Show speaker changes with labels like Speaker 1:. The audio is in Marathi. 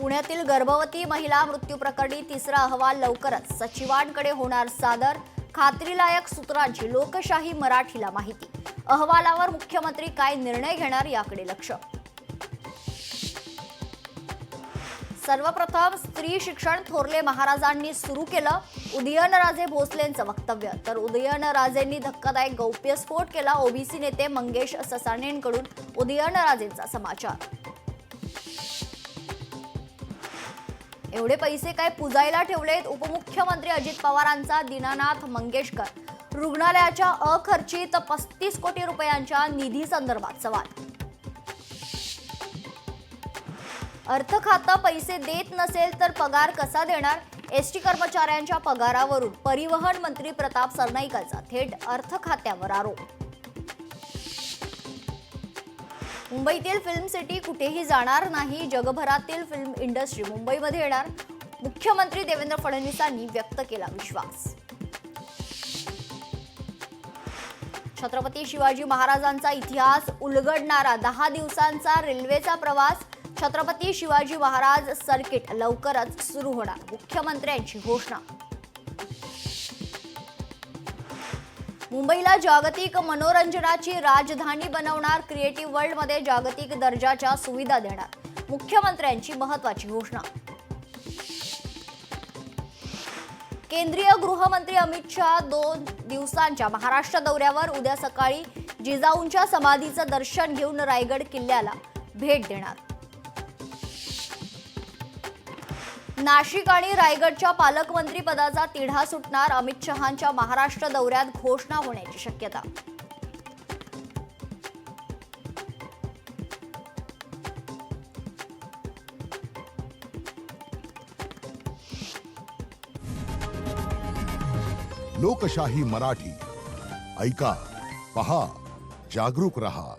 Speaker 1: पुण्यातील गर्भवती महिला मृत्यू प्रकरणी तिसरा अहवाल लवकरच सचिवांकडे होणार सादर। खात्रीलायक सूत्रांची लोकशाही मराठीला माहिती। अहवालावर मुख्यमंत्री काय निर्णय घेणार याकडे लक्ष। सर्वप्रथम स्त्री शिक्षण थोरले महाराजांनी सुरू केलं, उदयनराजे भोसलेंचं वक्तव्य। तर उदयनराजेंनी धक्कादायक गौप्यस्फोट केला, ओबीसी नेते मंगेश ससाणेंकडून उदयनराजेंचा समाचार। एवढे पैसे काय पुजायला ठेवलेत? उपमुख्यमंत्री अजित पवारांचा दीनानाथ मंगेशकर रुग्णालयाच्या अखर्चित 35 कोटी रुपयांच्या निधी संदर्भात सवाल। अर्थ खातं पैसे देत नसेल तर पगार कसा देणार? एसटी कर्मचाऱ्यांच्या पगारावरून परिवहन मंत्री प्रताप सरनाईकांचा थेट अर्थ खात्यावर आरोप। मुंबईतील फिल्म सिटी कुठेही जाणार नाही, जगभरातील फिल्म इंडस्ट्री मुंबईमध्ये येणार। मुख्यमंत्री देवेंद्र फडणवीसांनी व्यक्त केला विश्वास। छत्रपती शिवाजी महाराजांचा इतिहास उलगडणारा 10 दिवसांचा रेल्वेचा प्रवास। छत्रपती शिवाजी महाराज सर्किट लवकरच सुरू होणार, मुख्यमंत्र्यांची घोषणा। मुंबईला जागतिक मनोरंजनाची राजधानी बनवणार, क्रिएटिव्ह वर्ल्डमध्ये जागतिक दर्जाच्या सुविधा देणार, मुख्यमंत्र्यांची महत्त्वाची घोषणा। केंद्रीय गृहमंत्री अमित शहा 2 दिवसांच्या महाराष्ट्र दौऱ्यावर। उद्या सकाळी जिजाऊंच्या समाधीचं दर्शन घेऊन रायगड किल्ल्याला भेट देणार। नाशिक आणि रायगडच्या पालकमंत्री पदाचा तिढा सुटणार, अमित शहांच्या महाराष्ट्र दौऱ्यात घोषणा होण्याची शक्यता।
Speaker 2: लोकशाही मराठी ऐका, पहा, जागरूक रहा।